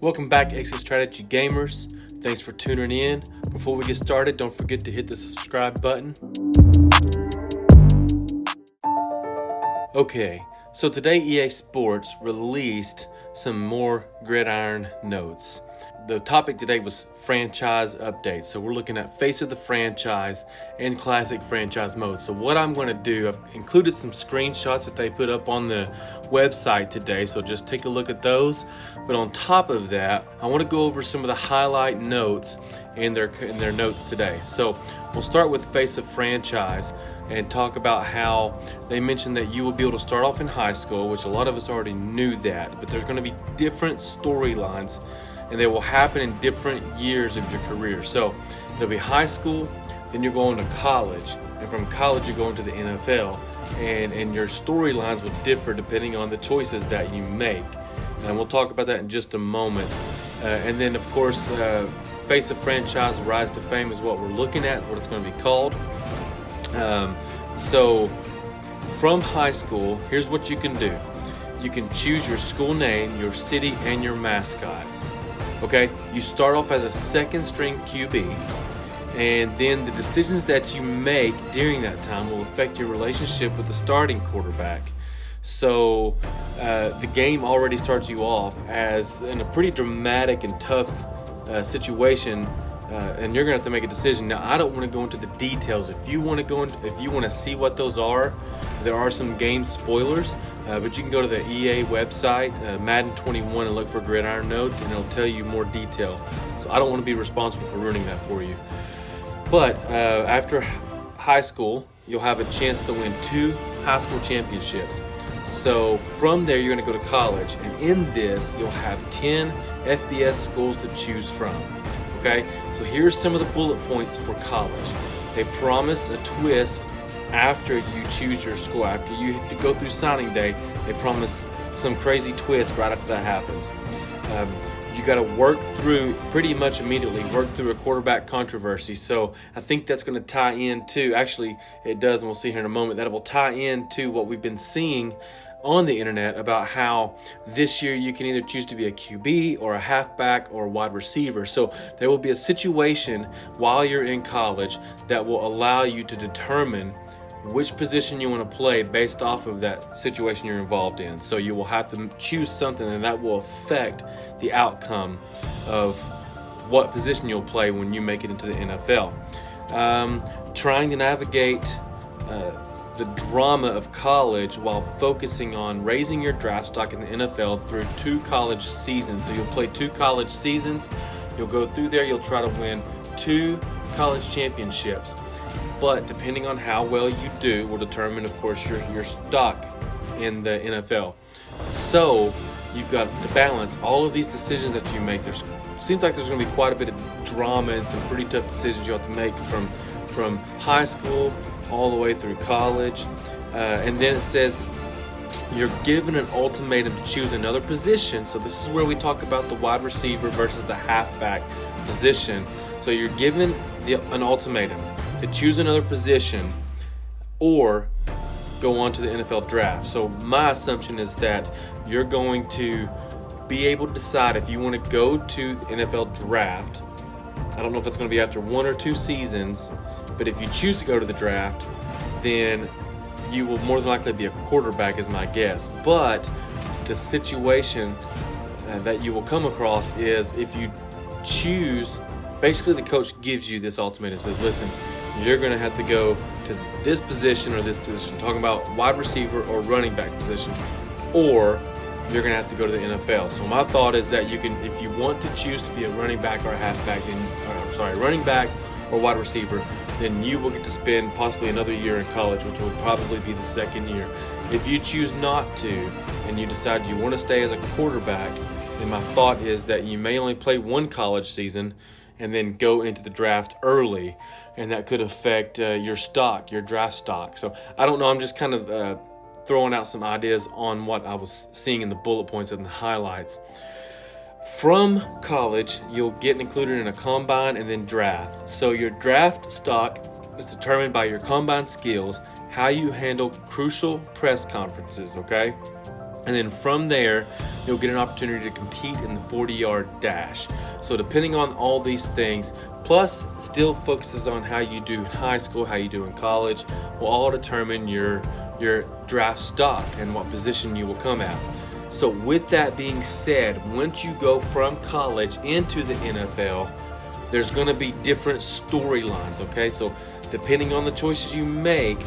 Welcome back, Exit Strategy Gamers. Thanks for tuning in. Before we get started, don't forget to hit the subscribe button. Okay, so today EA Sports released some more Gridiron notes. The topic today was franchise updates. So we're looking at face of the franchise and classic franchise mode. So what I'm going to do, I've included some screenshots that they put up on the website today. So just take a look at those. But on top of that, I want to go over some of the highlight notes in their notes today. So we'll start with face of franchise and talk about how they mentioned that you will be able to start off in high school, which a lot of us already knew that, but there's going to be different storylines and they will happen in different years of your career. So there'll be high school, then you're going to college, and from college you're going to the NFL, and your storylines will differ depending on the choices that you make. And we'll talk about that in just a moment. And then of course, face of franchise, rise to fame is what we're looking at, what it's going to be called. So from high school, here's what you can do. You can choose your school name, your city, and your mascot. Okay, you start off as a second string QB, and then the decisions that you make during that time will affect your relationship with the starting quarterback. So the game already starts you off as in a pretty dramatic and tough situation, and you're gonna have to make a decision. Now, I don't want to go into the details. If you want to see what those are, there are some game spoilers. But you can go to the EA website, Madden 21, and look for Gridiron Notes, and it'll tell you more detail. So I don't want to be responsible for ruining that for you. But after high school, you'll have a chance to win 2 high school championships. So from there, you're going to go to college, and in this, you'll have 10 FBS schools to choose from. Okay, so here's some of the bullet points for college. They promise a twist after you choose your school. After you go through signing day, they promise some crazy twist right after that happens. You got to work through pretty much immediately, work through a quarterback controversy. So I think that's going to tie into, actually it does, and we'll see here in a moment, that will tie into what we've been seeing on the internet about how this year you can either choose to be a QB or a halfback or a wide receiver. So there will be a situation while you're in college that will allow you to determine which position you want to play based off of that situation you're involved in. So you will have to choose something, and that will affect the outcome of what position you'll play when you make it into the NFL. Trying to navigate the drama of college while focusing on raising your draft stock in the NFL through 2 college seasons. So you'll play 2 college seasons. You'll go through there. You'll try to win 2 college championships. But depending on how well you do will determine, of course, your stock in the NFL. So you've got to balance all of these decisions that you make. Seems like there's going to be quite a bit of drama and some pretty tough decisions you have to make from high school all the way through college. And then it says you're given an ultimatum to choose another position. So this is where we talk about the wide receiver versus the halfback position. So you're given an ultimatum to choose another position or go on to the NFL draft. So my assumption is that you're going to be able to decide if you want to go to the NFL draft. I don't know if it's going to be after 1 or 2 seasons, but if you choose to go to the draft, then you will more than likely be a quarterback, is my guess. But the situation that you will come across is if you choose, basically the coach gives you this ultimatum, says, listen, you're going to have to go to this position or this position, talking about wide receiver or running back position, or you're going to have to go to the NFL. So my thought is that you can, if you want to choose to be a running back or a halfback, running back or wide receiver, then you will get to spend possibly another year in college, which will probably be the second year. If you choose not to and you decide you want to stay as a quarterback, then my thought is that you may only play 1 college season and then go into the draft early, and that could affect your stock, your draft stock. So I don't know, I'm just kind of throwing out some ideas on what I was seeing in the bullet points and the highlights. From college, you'll get included in a combine and then draft. So your draft stock is determined by your combine skills, how you handle crucial press conferences, okay? And then from there, you'll get an opportunity to compete in the 40-yard dash. So depending on all these things, plus still focuses on how you do in high school, how you do in college, will all determine your draft stock and what position you will come at. So with that being said, once you go from college into the NFL, there's going to be different storylines, okay? So depending on the choices you make,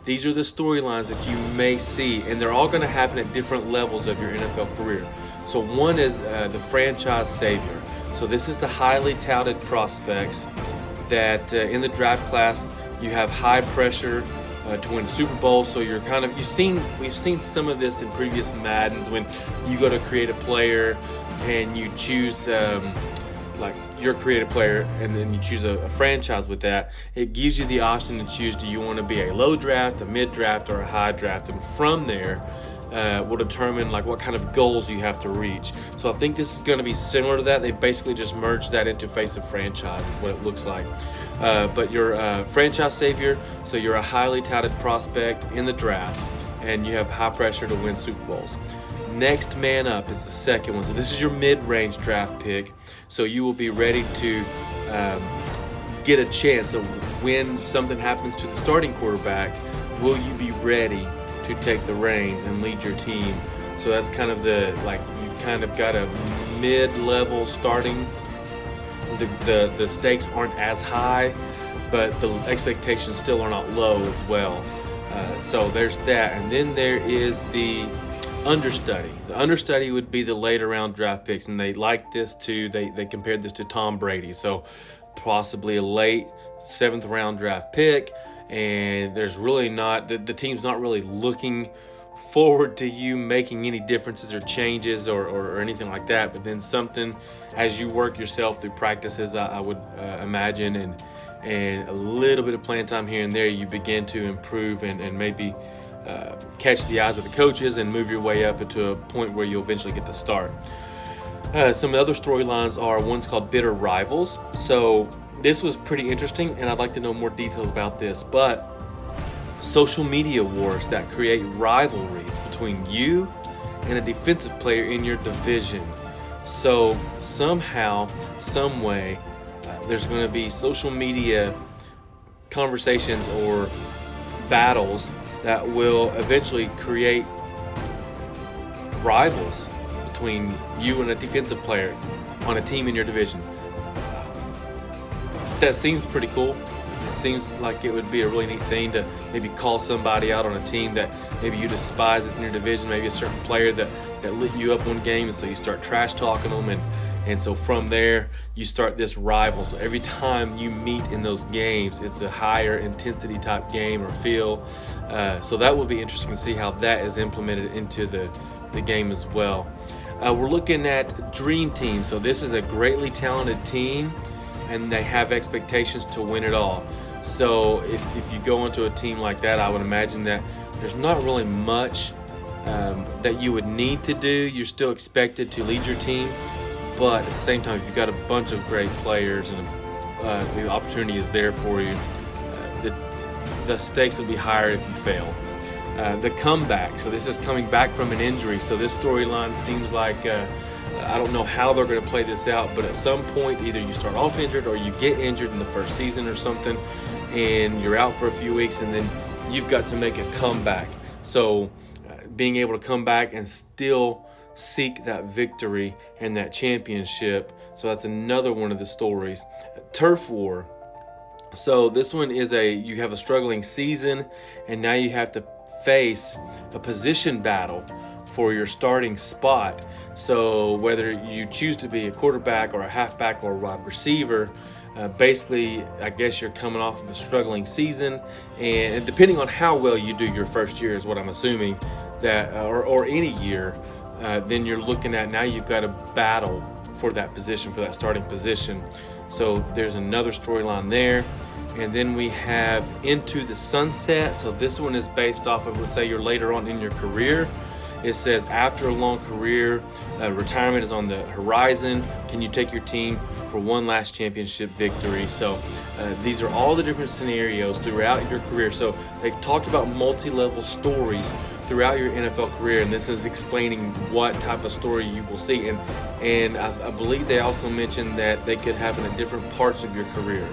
these are the storylines that you may see, and they're all going to happen at different levels of your NFL career. So one is the franchise savior. So this is the highly touted prospects that in the draft class you have high pressure to win Super Bowl. So you're kind of we've seen some of this in previous Maddens when you go to create a player and you choose like your creative player, and then you choose a franchise with that. It gives you the option to choose, do you want to be a low draft, a mid draft, or a high draft, and from there will determine like what kind of goals you have to reach. So I think this is going to be similar to that. They basically just merged that into face of franchise is what it looks like. But you're a franchise savior, so you're a highly touted prospect in the draft, and you have high pressure to win Super Bowls. Next man up is the second one. So this is your mid-range draft pick. So you will be ready to get a chance. So when something happens to the starting quarterback, will you be ready to take the reins and lead your team? So that's kind of you've kind of got a mid-level starting. The stakes aren't as high, but the expectations still are not low as well. So there's that. And then there is the understudy. The understudy would be the later round draft picks, and they like this too. They compared this to Tom Brady. So possibly a late 7th round draft pick, and there's really not the team's not really looking forward to you making any differences or changes or anything like that. But then something as you work yourself through practices, I would imagine, and a little bit of playing time here and there, you begin to improve and maybe catch the eyes of the coaches and move your way up into a point where you'll eventually get to start. Some other storylines are one's called bitter rivals. So this was pretty interesting, and I'd like to know more details about this. But social media wars that create rivalries between you and a defensive player in your division. So somehow, some way, there's going to be social media conversations or battles that will eventually create rivals between you and a defensive player on a team in your division. That seems pretty cool. It seems like it would be a really neat thing to maybe call somebody out on a team that maybe you despise that's in your division, maybe a certain player that lit you up one game, and so you start trash talking them, and so from there you start this rival. So every time you meet in those games, it's a higher intensity type game or feel. So that will be interesting to see how that is implemented into the game as well. We're looking at Dream Team. So this is a greatly talented team, and they have expectations to win it all. So if you go into a team like that, I would imagine that there's not really much that you would need to do. You're still expected to lead your team, but at the same time, if you've got a bunch of great players and the opportunity is there for you, the stakes will be higher if you fail. The comeback. So this is coming back from an injury. So this storyline seems like I don't know how they're going to play this out, but at some point either you start off injured or you get injured in the first season or something, and you're out for a few weeks, and then you've got to make a comeback. So being able to come back and still seek that victory and that championship. So that's another one of the stories. Turf war. So this one is you have a struggling season, and now you have to face a position battle for your starting spot. So whether you choose to be a quarterback or a halfback or a wide receiver, basically, I guess you're coming off of a struggling season, and depending on how well you do your first year is what I'm assuming, that or any year, then you're looking at now you've got to battle for that position, for that starting position. So there's another storyline there. And then we have Into the Sunset. So this one is based off of, let's say you're later on in your career It says, after a long career, retirement is on the horizon. Can you take your team for one last championship victory? So these are all the different scenarios throughout your career. So they've talked about multi-level stories throughout your NFL career, and this is explaining what type of story you will see. And I believe they also mentioned that they could happen at different parts of your career.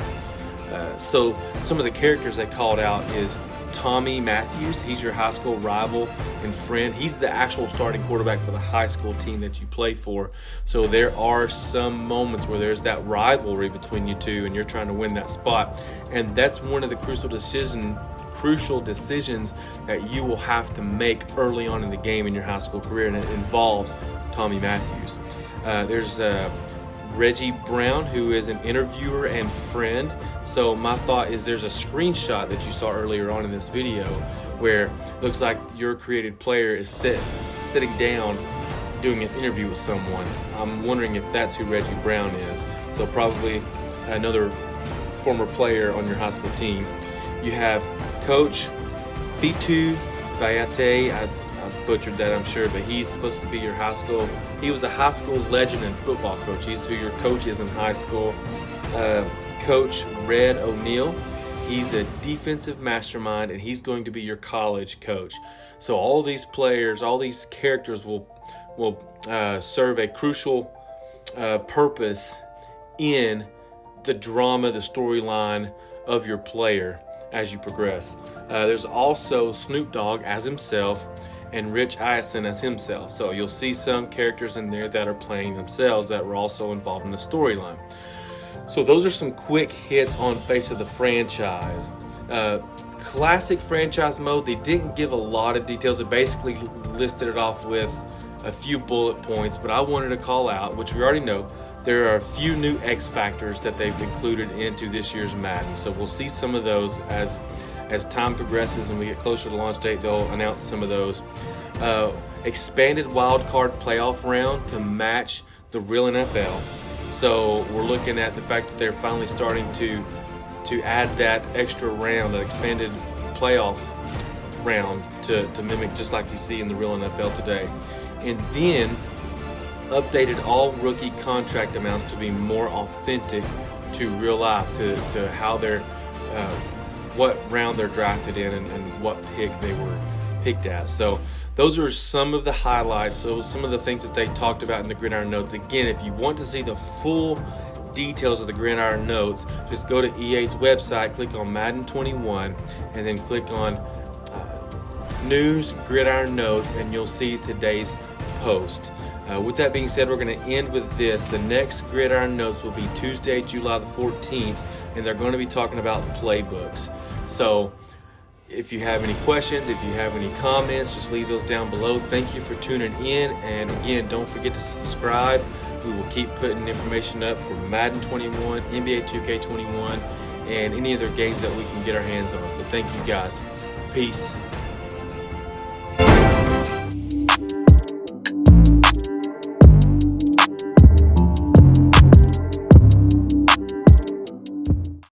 So some of the characters they called out is Tommy Matthews. He's your high school rival and friend. He's the actual starting quarterback for the high school team that you play for. So there are some moments where there's that rivalry between you two and you're trying to win that spot. And that's one of the crucial decisions that you will have to make early on in the game in your high school career, and it involves Tommy Matthews. There's Reggie Brown, who is an interviewer and friend. So my thought is there's a screenshot that you saw earlier on in this video where it looks like your created player is sitting down doing an interview with someone. I'm wondering if that's who Reggie Brown is. So probably another former player on your high school team. You have Coach Fitu Vayate. I butchered that, I'm sure, but he's supposed to be your high school. He was a high school legend and football coach. He's who your coach is in high school. Coach Red O'Neill. He's a defensive mastermind, and he's going to be your college coach. So all these players, all these characters will serve a crucial purpose in the drama, the storyline of your player as you progress. There's also Snoop Dogg as himself and Rich Eisen as himself. So you'll see some characters in there that are playing themselves that were also involved in the storyline. So those are some quick hits on Face of the Franchise. Classic franchise mode, they didn't give a lot of details. They basically listed it off with a few bullet points, but I wanted to call out, which we already know, there are a few new X factors that they've included into this year's Madden. So we'll see some of those as time progresses and we get closer to launch date. They'll announce some of those. Expanded wild card playoff round to match the real NFL. So we're looking at the fact that they're finally starting to add that extra round, that expanded playoff round to mimic just like you see in the real NFL today. And then updated all rookie contract amounts to be more authentic to real life, to how they're what round they're drafted in and what pick they were picked at. So those are some of the highlights, so some of the things that they talked about in the Gridiron Notes. Again, if you want to see the full details of the Gridiron Notes, just go to EA's website, click on Madden 21, and then click on News Gridiron Notes, and you'll see today's post. With that being said, we're going to end with this. The next Gridiron Notes will be Tuesday, July the 14th, and they're going to be talking about playbooks. So if you have any questions, if you have any comments, just leave those down below. Thank you for tuning in, and again, don't forget to subscribe. We will keep putting information up for Madden 21, NBA 2K21, and any other games that we can get our hands on. So thank you guys. Peace.